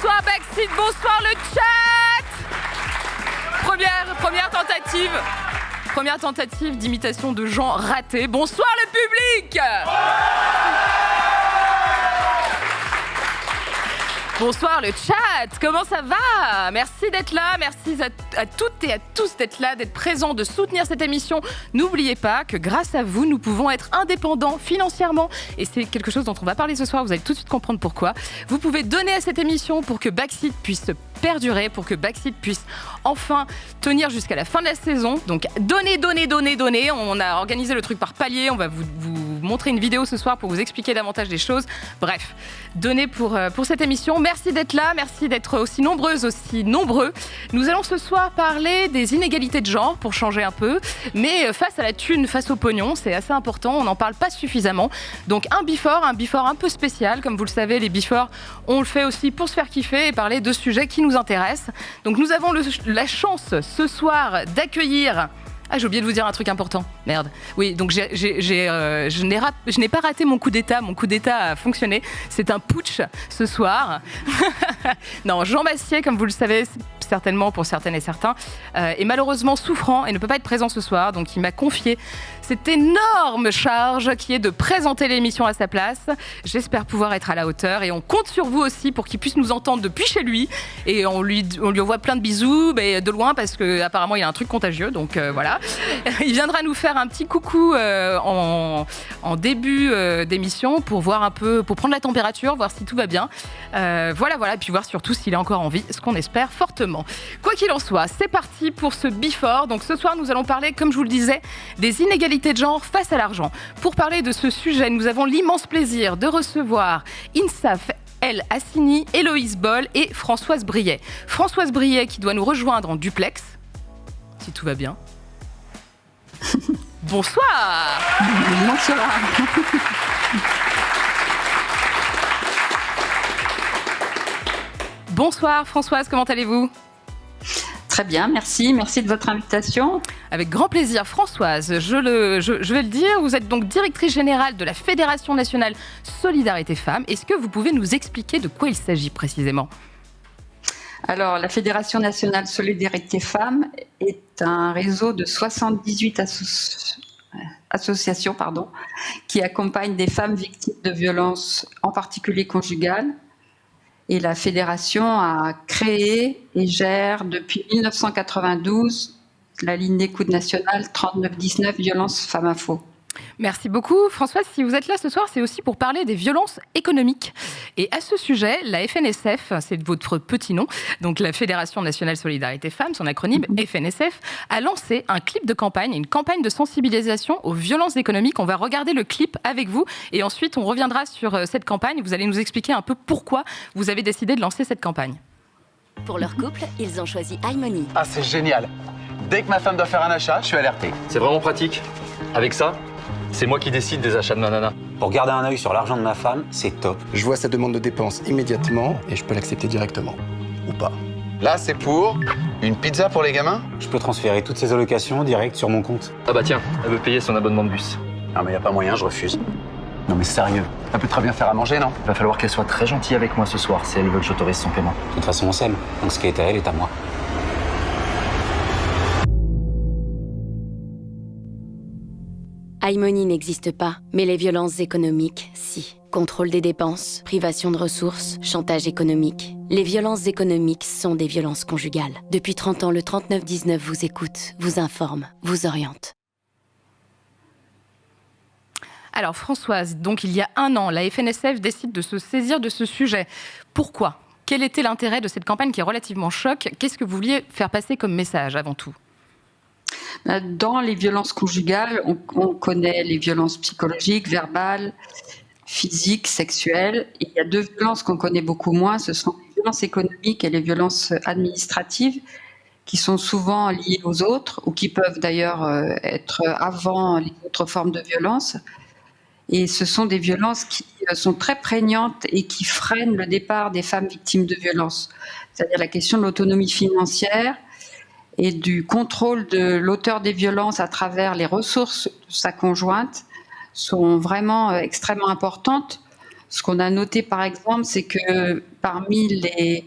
bonsoir Backseat, bonsoir le chat. Première tentative d'imitation de gens ratés. Bonsoir le public. Bonsoir le chat, comment ça va? Merci d'être là, merci à toutes et à tous d'être là, d'être présents, de soutenir cette émission. N'oubliez pas que grâce à vous, nous pouvons être indépendants financièrement. Et c'est quelque chose dont on va parler ce soir, vous allez tout de suite comprendre pourquoi. Vous pouvez donner à cette émission pour que Backseat puisse perdurer, pour que Backseat puisse enfin tenir jusqu'à la fin de la saison. Donc donnez. On a organisé le truc par palier, on va vous montrer une vidéo ce soir pour vous expliquer davantage des choses. Bref, donnez pour cette émission. Merci d'être là, merci d'être aussi nombreuses, aussi nombreux. Nous allons ce soir parler des inégalités de genre pour changer un peu, mais face à la thune, face au pognon, c'est assez important, on n'en parle pas suffisamment. Donc un before un peu spécial, comme vous le savez, les before, on le fait aussi pour se faire kiffer et parler de sujets qui nous intéressent. Donc nous avons la chance ce soir d'accueillir... Ah, j'ai oublié de vous dire un truc important. Merde. Oui, donc je n'ai pas raté mon coup d'État. Mon coup d'État a fonctionné. C'est un putsch ce soir. Non, Jean Massier, comme vous le savez, certainement pour certaines et certains, est malheureusement souffrant et ne peut pas être présent ce soir. Donc il m'a confié cette énorme charge qui est de présenter l'émission à sa place. J'espère pouvoir être à la hauteur et on compte sur vous aussi pour qu'il puisse nous entendre depuis chez lui. Et on lui envoie plein de bisous, mais de loin parce qu'apparemment il a un truc contagieux. Donc voilà. Il viendra nous faire un petit coucou en début d'émission pour voir un peu, pour prendre la température, voir si tout va bien. Voilà, et puis voir surtout s'il est encore en vie, ce qu'on espère fortement. Quoi qu'il en soit, c'est parti pour ce before. Donc ce soir, nous allons parler, comme je vous le disais, des inégalités de genre face à l'argent. Pour parler de ce sujet, nous avons l'immense plaisir de recevoir Insaf El Hassini, Héloïse Boll et Françoise Briet. Françoise Briet qui doit nous rejoindre en duplex, si tout va bien. Bonsoir. Bonsoir. Bonsoir Françoise, comment allez-vous? Très bien, merci de votre invitation. Avec grand plaisir. Françoise, je vais le dire, vous êtes donc directrice générale de la Fédération nationale Solidarité Femmes. Est-ce que vous pouvez nous expliquer de quoi il s'agit précisément? Alors, la Fédération nationale Solidarité Femmes est un réseau de 78 associations qui accompagnent des femmes victimes de violences, en particulier conjugales. Et la Fédération a créé et gère depuis 1992 la ligne d'écoute nationale 3919 violences femmes info. Merci beaucoup. Françoise, si vous êtes là ce soir, c'est aussi pour parler des violences économiques. Et à ce sujet, la FNSF, c'est votre petit nom, donc la Fédération nationale Solidarité Femmes, son acronyme FNSF, a lancé un clip de campagne, une campagne de sensibilisation aux violences économiques. On va regarder le clip avec vous et ensuite on reviendra sur cette campagne. Vous allez nous expliquer un peu pourquoi vous avez décidé de lancer cette campagne. Pour leur couple, ils ont choisi iMoney. Ah, c'est génial. Dès que ma femme doit faire un achat, je suis alerté. C'est vraiment pratique. Avec ça, c'est moi qui décide des achats de ma nana. Pour garder un œil sur l'argent de ma femme, c'est top. Je vois sa demande de dépense immédiatement et je peux l'accepter directement. Ou pas. Là, c'est pour une pizza pour les gamins? Je peux transférer toutes ces allocations direct sur mon compte. Ah bah tiens, elle veut payer son abonnement de bus. Non, mais y a pas moyen, je refuse. Non, mais sérieux, elle peut très bien faire à manger, non? Il va falloir qu'elle soit très gentille avec moi ce soir si elle veut que j'autorise son paiement. De toute façon, on s'aime. Donc ce qui est à elle est à moi. iMoney n'existe pas, mais les violences économiques, si. Contrôle des dépenses, privation de ressources, chantage économique. Les violences économiques sont des violences conjugales. Depuis 30 ans, le 3919 vous écoute, vous informe, vous oriente. Alors Françoise, donc il y a un an, la FNSF décide de se saisir de ce sujet. Pourquoi? Quel était l'intérêt de cette campagne qui est relativement choc? Qu'est-ce que vous vouliez faire passer comme message avant tout? Dans les violences conjugales, on connaît les violences psychologiques, verbales, physiques, sexuelles. Et il y a deux violences qu'on connaît beaucoup moins, ce sont les violences économiques et les violences administratives, qui sont souvent liées aux autres, ou qui peuvent d'ailleurs être avant les autres formes de violence. Et ce sont des violences qui sont très prégnantes et qui freinent le départ des femmes victimes de violences. C'est-à-dire la question de l'autonomie financière et du contrôle de l'auteur des violences à travers les ressources de sa conjointe sont vraiment extrêmement importantes Ce qu'on a noté, par exemple, c'est que parmi les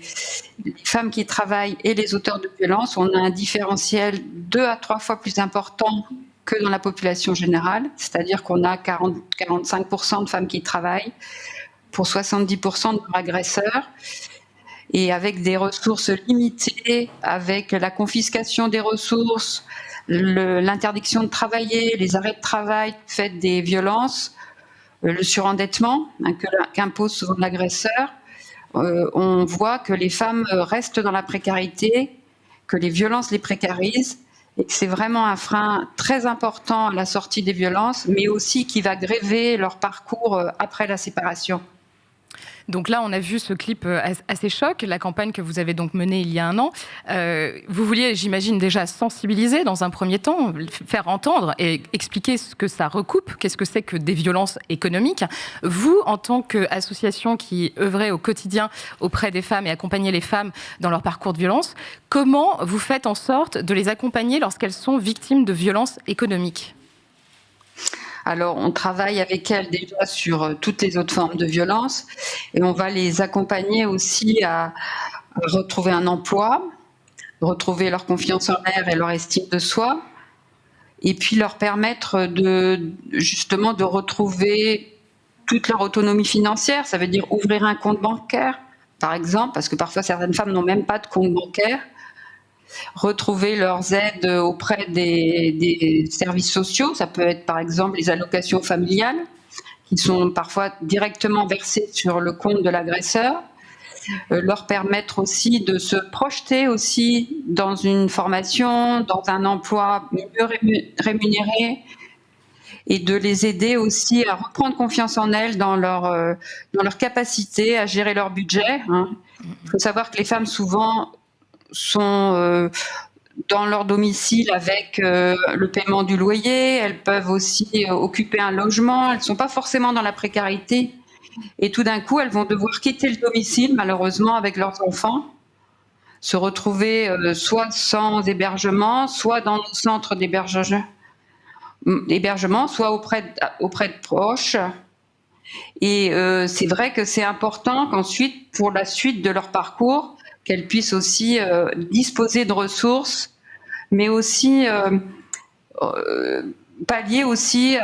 femmes qui travaillent et les auteurs de violences, on a un différentiel 2 à 3 fois plus important que dans la population générale, c'est-à-dire qu'on a 40-45% de femmes qui travaillent pour 70% de leurs agresseurs, et avec des ressources limitées, avec la confiscation des ressources, l'interdiction de travailler, les arrêts de travail faits des violences, le surendettement qu'impose souvent l'agresseur, on voit que les femmes restent dans la précarité, que les violences les précarisent, et que c'est vraiment un frein très important à la sortie des violences, mais aussi qui va grever leur parcours après la séparation. Donc là, on a vu ce clip assez choc, la campagne que vous avez donc menée il y a un an. Vous vouliez, j'imagine, déjà sensibiliser dans un premier temps, faire entendre et expliquer ce que ça recoupe, qu'est-ce que c'est que des violences économiques. Vous, en tant qu'association qui œuvrait au quotidien auprès des femmes et accompagnait les femmes dans leur parcours de violence, comment vous faites en sorte de les accompagner lorsqu'elles sont victimes de violences économiques ? Alors, on travaille avec elles déjà sur toutes les autres formes de violence et on va les accompagner aussi à retrouver un emploi, retrouver leur confiance en elles et leur estime de soi, et puis leur permettre justement de retrouver toute leur autonomie financière. Ça veut dire ouvrir un compte bancaire, par exemple, parce que parfois certaines femmes n'ont même pas de compte bancaire. Retrouver leurs aides auprès des services sociaux. Ça peut être par exemple les allocations familiales qui sont parfois directement versées sur le compte de l'agresseur. Leur permettre aussi de se projeter aussi dans une formation, dans un emploi mieux rémunéré, et de les aider aussi à reprendre confiance en elles dans leur capacité à gérer leur budget. Il faut savoir que les femmes souvent sont dans leur domicile avec le paiement du loyer, elles peuvent aussi occuper un logement, elles ne sont pas forcément dans la précarité et tout d'un coup elles vont devoir quitter le domicile malheureusement avec leurs enfants, se retrouver soit sans hébergement, soit dans nos centres d'hébergement, soit auprès de proches. Et c'est vrai que c'est important qu'ensuite, pour la suite de leur parcours, qu'elles puissent aussi disposer de ressources, mais aussi pallier aussi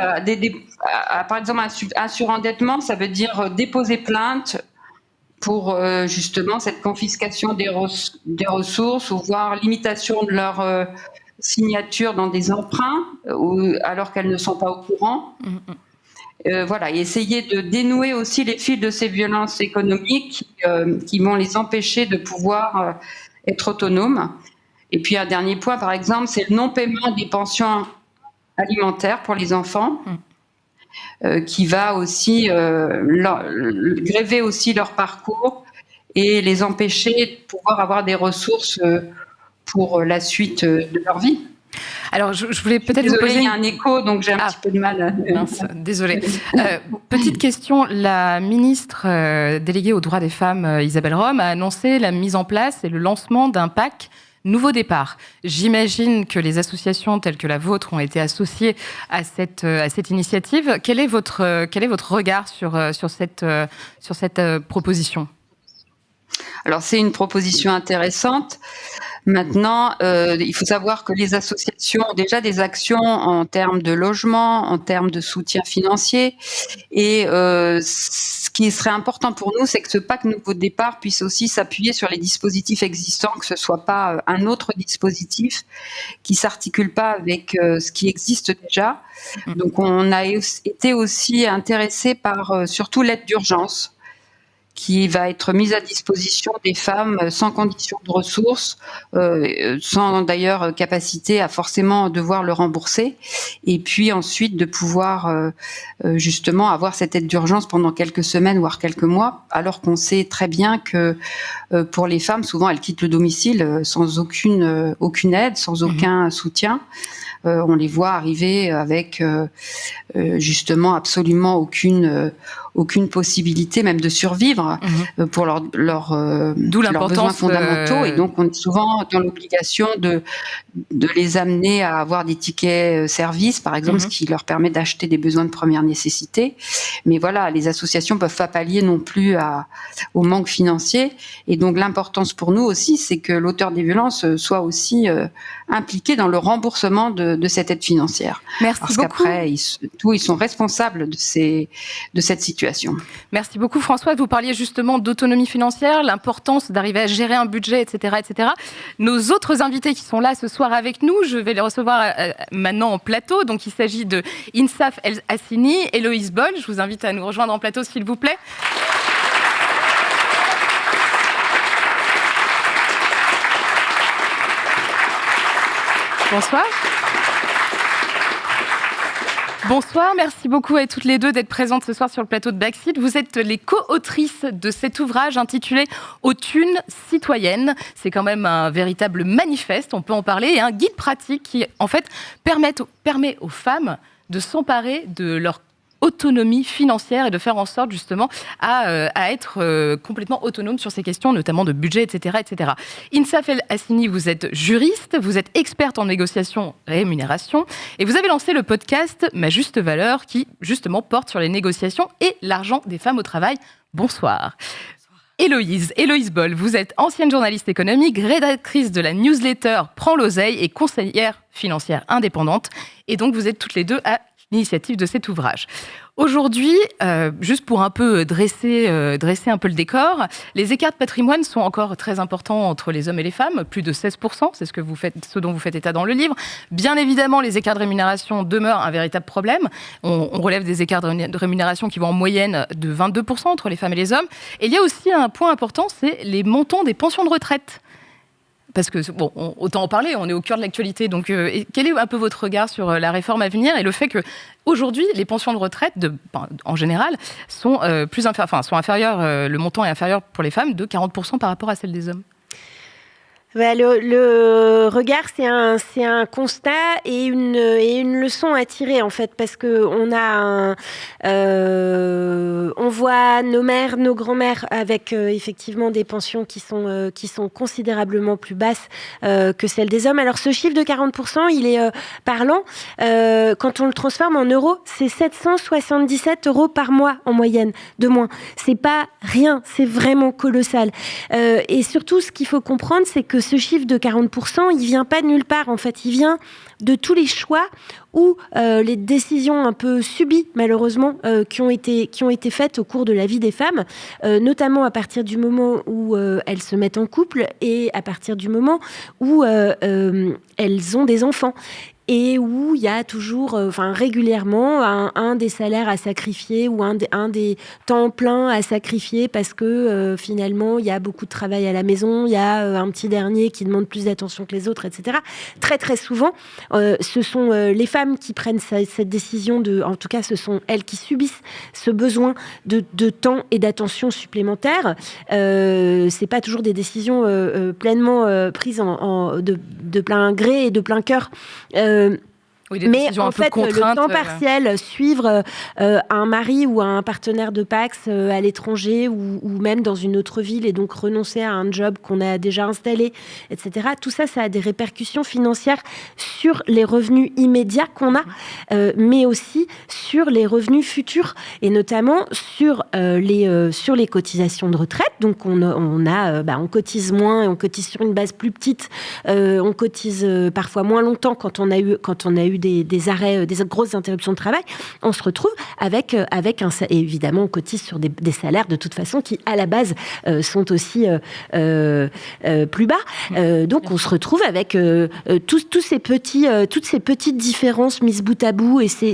par exemple un surendettement, ça veut dire déposer plainte pour justement cette confiscation des ressources ou voire limitation de leur signature dans des emprunts alors qu'elles ne sont pas au courant. Voilà, et essayer de dénouer aussi les fils de ces violences économiques qui vont les empêcher de pouvoir être autonomes. Et puis un dernier point, par exemple, c'est le non-paiement des pensions alimentaires pour les enfants, qui va aussi gréver aussi leur parcours et les empêcher de pouvoir avoir des ressources pour la suite de leur vie. Alors, je voulais peut-être vous poser... Il y a un écho, donc j'ai un petit peu de mal. Mince, désolée. Petite question. La ministre déléguée aux droits des femmes, Isabelle Rome, a annoncé la mise en place et le lancement d'un PAC Nouveau Départ. J'imagine que les associations telles que la vôtre ont été associées à cette initiative. Quel est votre regard sur cette proposition ? Alors, c'est une proposition intéressante. Maintenant, il faut savoir que les associations ont déjà des actions en termes de logement, en termes de soutien financier. Et ce qui serait important pour nous, c'est que ce PAC Nouveau Départ puisse aussi s'appuyer sur les dispositifs existants, que ce ne soit pas un autre dispositif qui ne s'articule pas avec ce qui existe déjà. Donc, on a été aussi intéressés par surtout l'aide d'urgence, qui va être mise à disposition des femmes sans condition de ressources, sans d'ailleurs capacité à forcément devoir le rembourser, et puis ensuite de pouvoir justement avoir cette aide d'urgence pendant quelques semaines, voire quelques mois, alors qu'on sait très bien que pour les femmes, souvent elles quittent le domicile sans aucune aide, sans aucun soutien. On les voit arriver avec justement absolument aucune aucune possibilité même de survivre pour leurs besoins fondamentaux. Et donc, on est souvent dans l'obligation de les amener à avoir des tickets services, par exemple, ce qui leur permet d'acheter des besoins de première nécessité. Mais voilà, les associations peuvent pas pallier non plus au manque financier. Et donc, l'importance pour nous aussi, c'est que l'auteur des violences soit aussi impliqué dans le remboursement de cette aide financière. Merci Parce beaucoup. qu'après, ils sont responsables de cette situation. Merci beaucoup Françoise. Vous parliez justement d'autonomie financière, l'importance d'arriver à gérer un budget, etc., etc. Nos autres invités qui sont là ce soir avec nous, je vais les recevoir maintenant en plateau. Donc il s'agit de Insaf El Hassini, Héloïse Boll. Je vous invite à nous rejoindre en plateau s'il vous plaît. Bonsoir. Bonsoir, merci beaucoup à toutes les deux d'être présentes ce soir sur le plateau de Backseat. Vous êtes les co-autrices de cet ouvrage intitulé « Aux thunes citoyennes ». C'est quand même un véritable manifeste, on peut en parler, et un guide pratique qui, en fait, permet aux femmes de s'emparer de leur autonomie financière et de faire en sorte justement à être complètement autonome sur ces questions, notamment de budget, etc., etc. Insaf El Hassini, vous êtes juriste, vous êtes experte en négociation rémunération et vous avez lancé le podcast Ma Juste Valeur qui justement porte sur les négociations et l'argent des femmes au travail. Bonsoir. Héloïse Boll, vous êtes ancienne journaliste économique, rédactrice de la newsletter Prends l'oseille et conseillère financière indépendante. Et donc vous êtes toutes les deux à l'initiative de cet ouvrage. Aujourd'hui, juste pour un peu dresser un peu le décor, les écarts de patrimoine sont encore très importants entre les hommes et les femmes, plus de 16%, c'est ce dont vous faites état dans le livre. Bien évidemment, les écarts de rémunération demeurent un véritable problème. On relève des écarts de rémunération qui vont en moyenne de 22% entre les femmes et les hommes. Et il y a aussi un point important, c'est les montants des pensions de retraite. Parce que, bon, autant en parler, on est au cœur de l'actualité. Donc, quel est un peu votre regard sur la réforme à venir et le fait qu'aujourd'hui, les pensions de retraite, en général, sont inférieures, le montant est inférieur pour les femmes de 40% par rapport à celle des hommes? Le regard, c'est un constat et une leçon à tirer en fait, parce que on voit nos mères, nos grands-mères avec effectivement des pensions qui sont considérablement plus basses que celles des hommes. Alors ce chiffre de 40%, il est parlant. Quand on le transforme en euros, c'est 777 € par mois en moyenne de moins. C'est pas rien, c'est vraiment colossal. Et surtout, ce qu'il faut comprendre, c'est que ce chiffre de 40%, il vient pas de nulle part. En fait, il vient de tous les choix ou les décisions un peu subies, malheureusement, qui ont été faites au cours de la vie des femmes, notamment à partir du moment où elles se mettent en couple et à partir du moment où elles ont des enfants. Et où il y a toujours, régulièrement, un des salaires à sacrifier ou un des temps pleins à sacrifier parce que finalement, il y a beaucoup de travail à la maison, il y a un petit dernier qui demande plus d'attention que les autres, etc. Très, très souvent, ce sont les femmes qui prennent cette décision en tout cas, ce sont elles qui subissent ce besoin de temps et d'attention supplémentaire. C'est pas toujours des décisions pleinement prises de plein gré et de plein cœur. Mais en fait, le temps partiel, suivre un mari ou un partenaire de Pacs à l'étranger ou même dans une autre ville et donc renoncer à un job qu'on a déjà installé, etc. Tout ça, ça a des répercussions financières sur les revenus immédiats qu'on a, mais aussi sur les revenus futurs et notamment sur les cotisations de retraite. Donc on cotise moins et on cotise sur une base plus petite. On cotise parfois moins longtemps quand on a eu des arrêts, des grosses interruptions de travail, on se retrouve avec et évidemment on cotise sur des salaires de toute façon qui à la base sont aussi plus bas. Donc on se retrouve avec toutes ces petites différences mises bout à bout et ces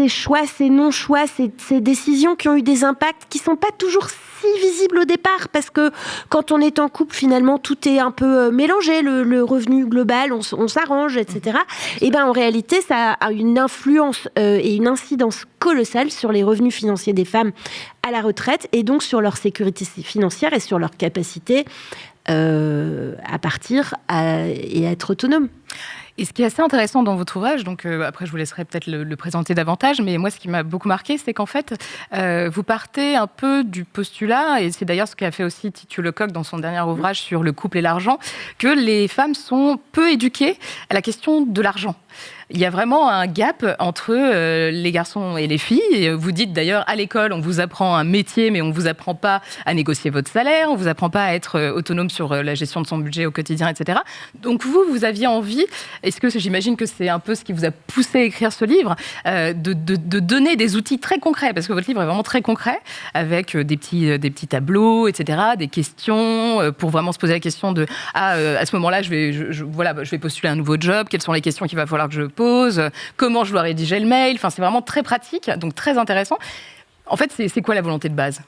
choix, ces non-choix, ces décisions qui ont eu des impacts qui sont pas toujours si visibles au départ, parce que quand on est en couple, finalement, tout est un peu mélangé, le revenu global, on s'arrange, etc. Et ben en réalité, ça a une influence et une incidence colossale sur les revenus financiers des femmes à la retraite, et donc sur leur sécurité financière et sur leur capacité à partir et à être autonome. Et ce qui est assez intéressant dans votre ouvrage, donc après je vous laisserai peut-être le présenter davantage, mais moi ce qui m'a beaucoup marqué, c'est qu'en fait, vous partez un peu du postulat, et c'est d'ailleurs ce qu'a fait aussi Titu Lecoq dans son dernier ouvrage sur le couple et l'argent, que les femmes sont peu éduquées à la question de l'argent. Il y a vraiment un gap entre les garçons et les filles. Vous dites d'ailleurs, à l'école, on vous apprend un métier, mais on ne vous apprend pas à négocier votre salaire, on ne vous apprend pas à être autonome sur la gestion de son budget au quotidien, etc. Donc vous aviez envie, est-ce que j'imagine que c'est un peu ce qui vous a poussé à écrire ce livre, de donner des outils très concrets, parce que votre livre est vraiment très concret, avec des petits tableaux, etc., des questions, pour vraiment se poser la question de à ce moment-là, je vais postuler un nouveau job, quelles sont les questions qu'il va falloir que je pose, comment je dois rédiger le mail. Enfin, c'est vraiment très pratique, donc très intéressant. En fait, c'est quoi la volonté de base ?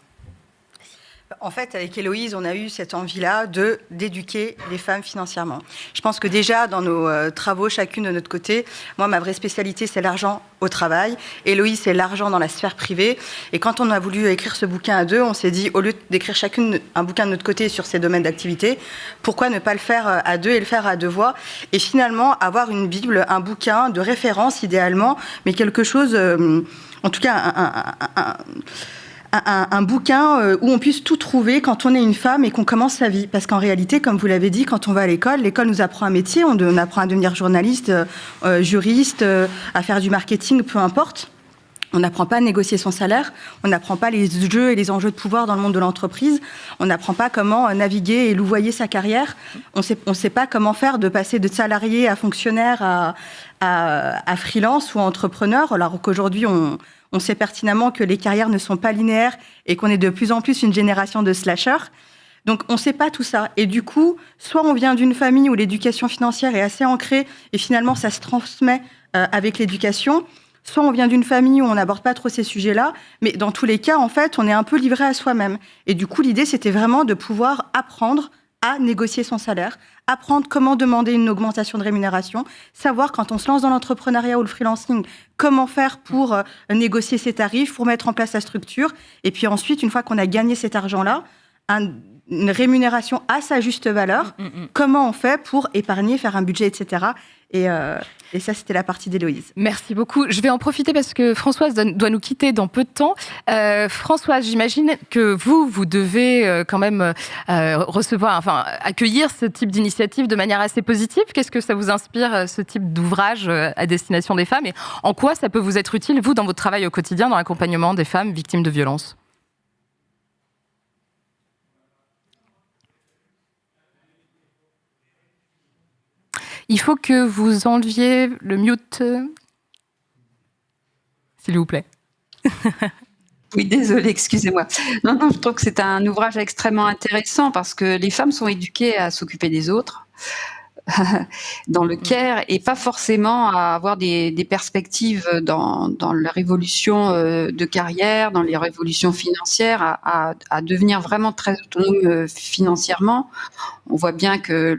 En fait, avec Héloïse, on a eu cette envie-là d'éduquer les femmes financièrement. Je pense que déjà, dans nos travaux, chacune de notre côté, moi, ma vraie spécialité, c'est l'argent au travail. Héloïse, c'est l'argent dans la sphère privée. Et quand on a voulu écrire ce bouquin à deux, on s'est dit, au lieu d'écrire chacune un bouquin de notre côté sur ces domaines d'activité, pourquoi ne pas le faire à deux et le faire à deux voix ? Et finalement, avoir une Bible, un bouquin de référence, idéalement, mais quelque chose, en tout cas, un bouquin où on puisse tout trouver quand on est une femme et qu'on commence sa vie. Parce qu'en réalité, comme vous l'avez dit, quand on va à l'école nous apprend un métier, on apprend à devenir journaliste, juriste, à faire du marketing, peu importe. On n'apprend pas à négocier son salaire, on n'apprend pas les jeux et les enjeux de pouvoir dans le monde de l'entreprise, on n'apprend pas comment naviguer et louvoyer sa carrière, on sait pas comment faire de passer de salarié à fonctionnaire à freelance ou à entrepreneur, alors qu'aujourd'hui on sait pertinemment que les carrières ne sont pas linéaires et qu'on est de plus en plus une génération de slashers. Donc, on ne sait pas tout ça. Et du coup, soit on vient d'une famille où l'éducation financière est assez ancrée et finalement, ça se transmet avec l'éducation, soit on vient d'une famille où on n'aborde pas trop ces sujets-là. Mais dans tous les cas, en fait, on est un peu livré à soi-même. Et du coup, l'idée, c'était vraiment de pouvoir apprendre à négocier son salaire, apprendre comment demander une augmentation de rémunération, savoir quand on se lance dans l'entrepreneuriat ou le freelancing, comment faire pour négocier ses tarifs, pour mettre en place sa structure. Et puis ensuite, une fois qu'on a gagné cet argent-là, une rémunération à sa juste valeur, comment on fait pour épargner, faire un budget, etc. Et ça, c'était la partie d'Héloïse. Merci beaucoup. Je vais en profiter parce que Françoise doit nous quitter dans peu de temps. Françoise, j'imagine que vous devez quand même accueillir ce type d'initiative de manière assez positive. Qu'est-ce que ça vous inspire, ce type d'ouvrage à destination des femmes, et en quoi ça peut vous être utile, vous, dans votre travail au quotidien, dans l'accompagnement des femmes victimes de violences ? Il faut que vous enleviez le mute, s'il vous plaît. Oui, désolée, excusez-moi. Non, je trouve que c'est un ouvrage extrêmement intéressant parce que les femmes sont éduquées à s'occuper des autres dans le care et pas forcément à avoir des perspectives dans la révolution de carrière, dans les révolutions financières, à devenir vraiment très autonome financièrement. On voit bien que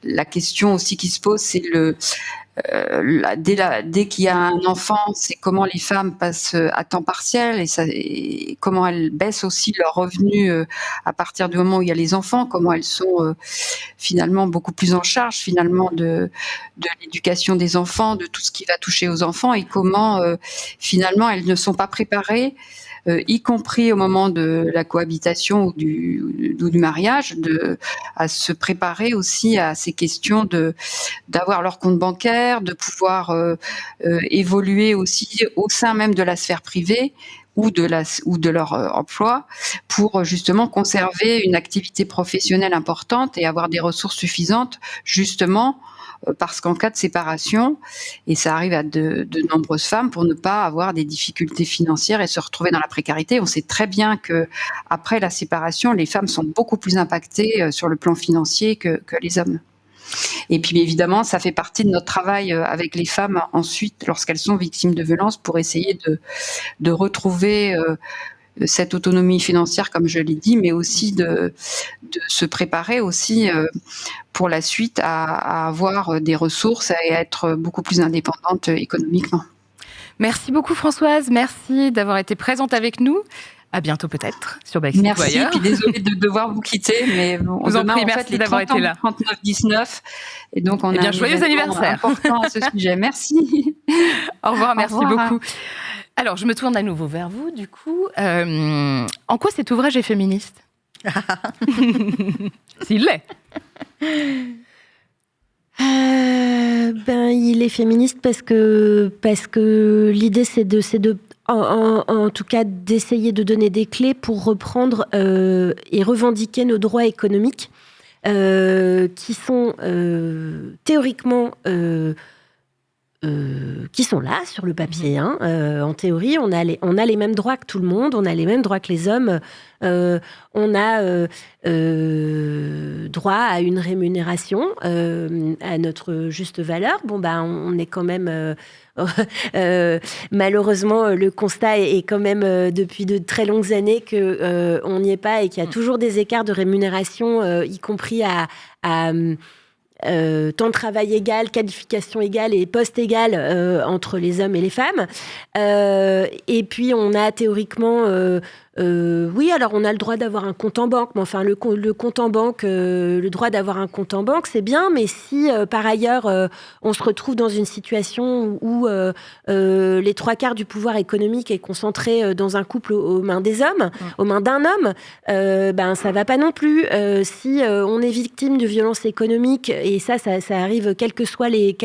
la question aussi qui se pose, c'est dès qu'il y a un enfant, c'est comment les femmes passent à temps partiel et comment elles baissent aussi leurs revenus à partir du moment où il y a les enfants, comment elles sont finalement beaucoup plus en charge finalement de l'éducation des enfants, de tout ce qui va toucher aux enfants, et comment finalement elles ne sont pas préparées, y compris au moment de la cohabitation ou du mariage, à se préparer aussi à ces questions d'avoir leur compte bancaire, de pouvoir évoluer aussi au sein même de la sphère privée ou de leur emploi pour justement conserver une activité professionnelle importante et avoir des ressources suffisantes justement parce qu'en cas de séparation, et ça arrive à de nombreuses femmes, pour ne pas avoir des difficultés financières et se retrouver dans la précarité. On sait très bien que après la séparation, les femmes sont beaucoup plus impactées sur le plan financier que les hommes. Et puis évidemment, ça fait partie de notre travail avec les femmes ensuite, lorsqu'elles sont victimes de violences, pour essayer de retrouver cette autonomie financière, comme je l'ai dit, mais aussi de se préparer aussi pour la suite à avoir des ressources et à être beaucoup plus indépendante économiquement. Merci beaucoup Françoise, merci d'avoir été présente avec nous. À bientôt peut-être sur Brexit ou Merci, ailleurs. puis désolée de devoir vous quitter, mais on vous en démarre prie, en merci fait les d'avoir 30 été ans là. du 39-19, et donc on a un joyeux événement anniversaire. important à ce sujet. Merci. Au revoir, merci revoir. beaucoup. Alors, je me tourne à nouveau vers vous, du coup. En quoi cet ouvrage est féministe? S'il l'est. Il est féministe parce que l'idée c'est de en tout cas d'essayer de donner des clés pour reprendre et revendiquer nos droits économiques qui sont théoriquement qui sont là sur le papier. En théorie, on a les mêmes droits que tout le monde, on a les mêmes droits que les hommes, on a droit à une rémunération, à notre juste valeur. On est quand même... malheureusement, le constat est quand même depuis de très longues années qu'on n'y est pas et qu'il y a toujours des écarts de rémunération, y compris à temps de travail égal, qualification égale et poste égal entre les hommes et les femmes. Et puis, on a théoriquement... oui, alors on a le droit d'avoir un compte en banque, mais enfin le compte en banque, le droit d'avoir un compte en banque, c'est bien, mais si par ailleurs on se retrouve dans une situation où les 3/4 du pouvoir économique est concentré dans un couple aux mains des hommes, aux mains d'un homme, ça va pas non plus. Si on est victime de violences économiques, et ça arrive quels que soient les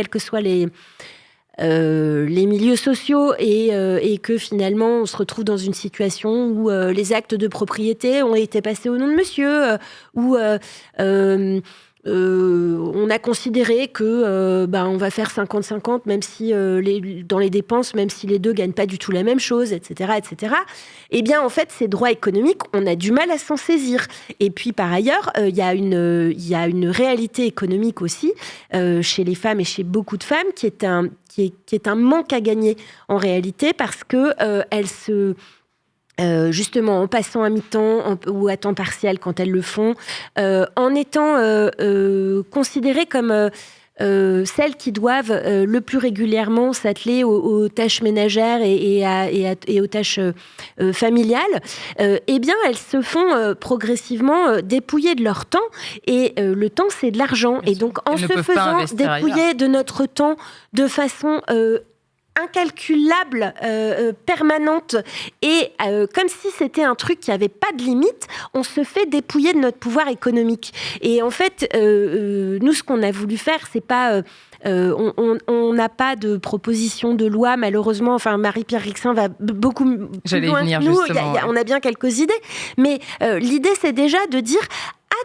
milieux sociaux et que finalement on se retrouve dans une situation où les actes de propriété ont été passés au nom de monsieur, où on a considéré que on va faire 50-50 même si dans les dépenses, même si les deux gagnent pas du tout la même chose, etc., etc. Eh bien, en fait, ces droits économiques, on a du mal à s'en saisir. Et puis, par ailleurs, il y a une réalité économique aussi chez les femmes et chez beaucoup de femmes qui est un manque à gagner en réalité parce que elles se justement en passant à mi-temps ou à temps partiel quand elles le font, en étant considérées comme celles qui doivent le plus régulièrement s'atteler aux tâches ménagères et aux tâches familiales, eh bien, elles se font progressivement dépouiller de leur temps. Et le temps, c'est de l'argent. Et donc, en se faisant dépouiller de notre temps de façon incalculable, permanente, et comme si c'était un truc qui n'avait pas de limite, on se fait dépouiller de notre pouvoir économique. Et en fait, nous, ce qu'on a voulu faire, c'est pas... on n'a pas de proposition de loi, malheureusement. Enfin, Marie-Pierre Rixain va beaucoup plus loin que nous. On a bien quelques idées. Mais l'idée, c'est déjà de dire...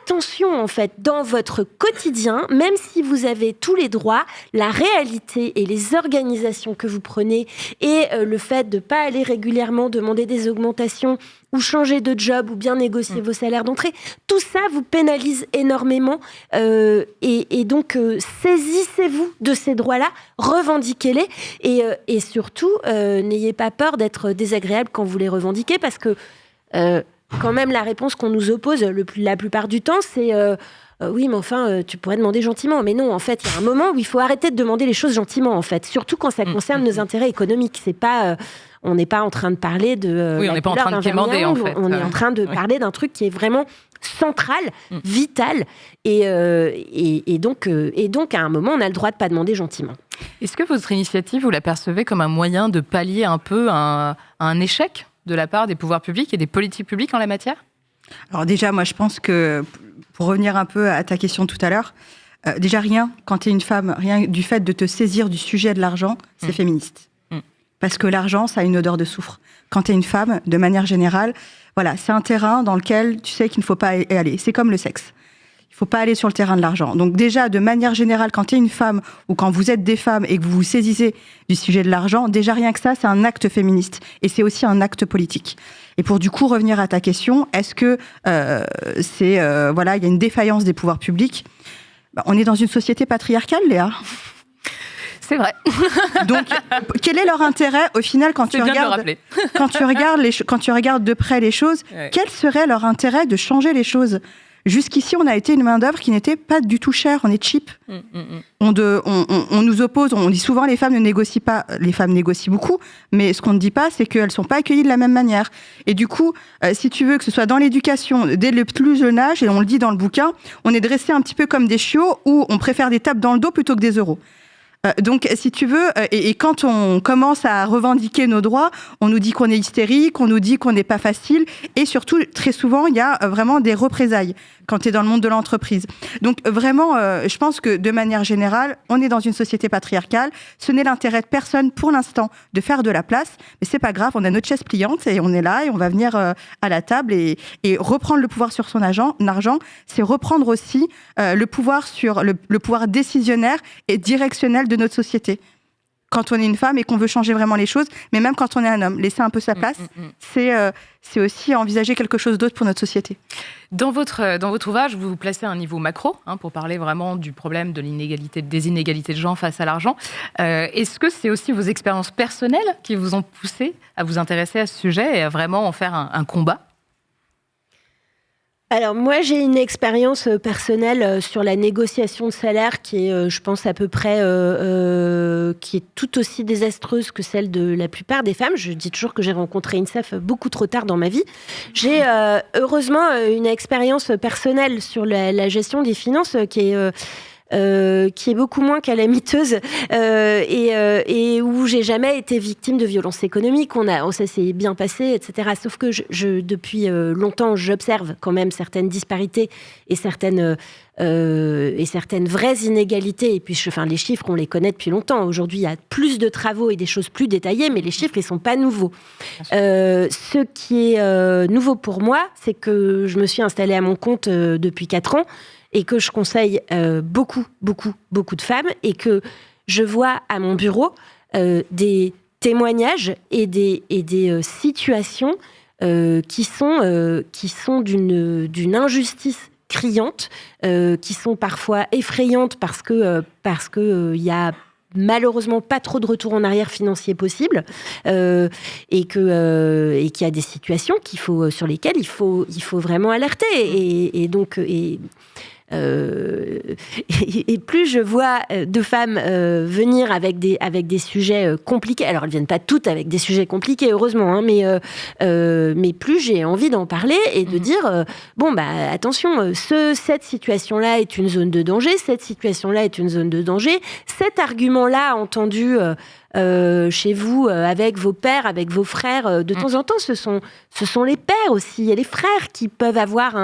Attention, en fait, dans votre quotidien, même si vous avez tous les droits, la réalité et les organisations que vous prenez et le fait de ne pas aller régulièrement demander des augmentations ou changer de job ou bien négocier vos salaires d'entrée, tout ça vous pénalise énormément. Et donc, saisissez-vous de ces droits-là, revendiquez-les et surtout, n'ayez pas peur d'être désagréable quand vous les revendiquez parce que... quand même, la réponse qu'on nous oppose la plupart du temps, c'est oui, mais enfin, tu pourrais demander gentiment. Mais non, en fait, il y a un moment où il faut arrêter de demander les choses gentiment, en fait. Surtout quand ça concerne nos intérêts économiques. C'est pas, on n'est pas en train de parler de. Oui, on n'est pas en train de quémander, en fait. On est en train de parler d'un truc qui est vraiment central, vital. Et donc, à un moment, on a le droit de pas demander gentiment. Est-ce que votre initiative, vous la percevez comme un moyen de pallier un peu un échec de la part des pouvoirs publics et des politiques publiques en la matière? Alors déjà, moi, je pense que, pour revenir un peu à ta question tout à l'heure, déjà rien, quand tu es une femme, rien du fait de te saisir du sujet de l'argent, c'est féministe. Parce que l'argent, ça a une odeur de soufre. Quand tu es une femme, de manière générale, voilà, c'est un terrain dans lequel tu sais qu'il ne faut pas y aller. C'est comme le sexe. Il ne faut pas aller sur le terrain de l'argent. Donc déjà, de manière générale, quand tu es une femme ou quand vous êtes des femmes et que vous vous saisissez du sujet de l'argent, déjà rien que ça, c'est un acte féministe. Et c'est aussi un acte politique. Et pour du coup revenir à ta question, est-ce que il y a une défaillance des pouvoirs publics? On est dans une société patriarcale, Léa. C'est vrai. Donc, quel est leur intérêt au final quand tu regardes de près les choses? Quel serait leur intérêt de changer les choses? Jusqu'ici, on a été une main-d'œuvre qui n'était pas du tout chère, on est cheap. On nous oppose, on dit souvent les femmes ne négocient pas, les femmes négocient beaucoup, mais ce qu'on ne dit pas, c'est qu'elles ne sont pas accueillies de la même manière. Et du coup, si tu veux, que ce soit dans l'éducation, dès le plus jeune âge, et on le dit dans le bouquin, on est dressé un petit peu comme des chiots où on préfère des tapes dans le dos plutôt que des euros. Donc, si tu veux, et quand on commence à revendiquer nos droits, on nous dit qu'on est hystérique, on nous dit qu'on n'est pas facile, et surtout, très souvent, il y a vraiment des représailles quand tu es dans le monde de l'entreprise. Donc, vraiment, je pense que de manière générale, on est dans une société patriarcale. Ce n'est l'intérêt de personne, pour l'instant, de faire de la place, mais c'est pas grave, on a notre chaise pliante, et on est là, et on va venir à la table, et reprendre le pouvoir sur son argent, c'est reprendre aussi le pouvoir sur le pouvoir décisionnaire et directionnel de notre société. Quand on est une femme et qu'on veut changer vraiment les choses, mais même quand on est un homme, laisser un peu sa place, c'est aussi envisager quelque chose d'autre pour notre société. Dans votre ouvrage, vous vous placez à un niveau macro, pour parler vraiment du problème de des inégalités de genre face à l'argent. Est-ce que c'est aussi vos expériences personnelles qui vous ont poussé à vous intéresser à ce sujet et à vraiment en faire un combat ? Alors moi, j'ai une expérience personnelle sur la négociation de salaire qui est, je pense, à peu près, qui est tout aussi désastreuse que celle de la plupart des femmes. Je dis toujours que j'ai rencontré INSEF beaucoup trop tard dans ma vie. J'ai heureusement une expérience personnelle sur la gestion des finances qui est beaucoup moins calamiteuse et où j'ai jamais été victime de violences économiques. Ça s'est bien passé, etc. Sauf que depuis longtemps, j'observe quand même certaines disparités et certaines vraies inégalités. Et puis, les chiffres, on les connaît depuis longtemps. Aujourd'hui, il y a plus de travaux et des choses plus détaillées, mais les chiffres, ils sont pas nouveaux. Ce qui est nouveau pour moi, c'est que je me suis installée à mon compte depuis 4 ans et que je conseille beaucoup de femmes et que je vois à mon bureau des témoignages et des situations qui sont d'une injustice criante, qui sont parfois effrayantes parce que y a malheureusement pas trop de retour en arrière financier possible et qu'il y a des situations sur lesquelles il faut vraiment alerter et plus je vois de femmes venir avec des sujets compliqués, alors elles viennent pas toutes avec des sujets compliqués heureusement, mais plus j'ai envie d'en parler et de dire attention, cette situation-là est une zone de danger, cette situation-là est une zone de danger, cet argument-là entendu chez vous, avec vos pères, avec vos frères, de temps en temps, ce sont les pères aussi et les frères qui peuvent avoir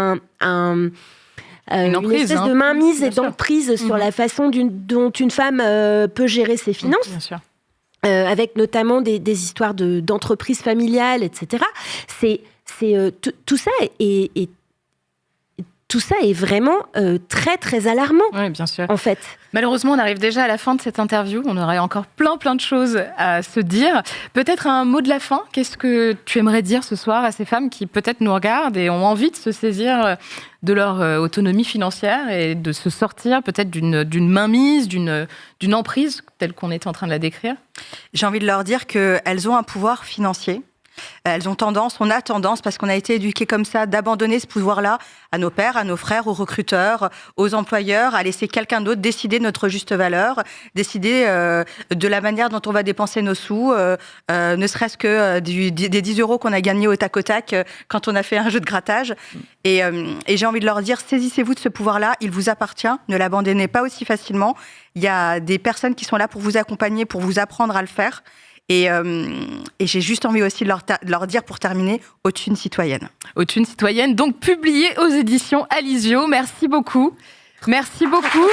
une espèce de mainmise et d'emprise sur la façon dont une femme peut gérer ses finances. Bien sûr. Avec notamment des histoires d'entreprises familiales, etc. Tout ça tout ça est vraiment très, très alarmant. Oui, bien sûr. En fait. Malheureusement, on arrive déjà à la fin de cette interview. On aurait encore plein de choses à se dire. Peut-être un mot de la fin. Qu'est-ce que tu aimerais dire ce soir à ces femmes qui peut-être nous regardent et ont envie de se saisir de leur autonomie financière et de se sortir peut-être d'une mainmise, d'une emprise telle qu'on est en train de la décrire ? J'ai envie de leur dire qu'elles ont un pouvoir financier. On a tendance, parce qu'on a été éduqués comme ça, d'abandonner ce pouvoir-là à nos pères, à nos frères, aux recruteurs, aux employeurs, à laisser quelqu'un d'autre décider de notre juste valeur, décider de la manière dont on va dépenser nos sous, ne serait-ce que des 10 € qu'on a gagnés au tac au tac quand on a fait un jeu de grattage. Et j'ai envie de leur dire, saisissez-vous de ce pouvoir-là, il vous appartient, ne l'abandonnez pas aussi facilement. Il y a des personnes qui sont là pour vous accompagner, pour vous apprendre à le faire. Et j'ai juste envie aussi de leur dire, pour terminer, Haute Une citoyenne. Haute Une citoyenne, donc publiée aux éditions Alizio. Merci beaucoup. Merci beaucoup.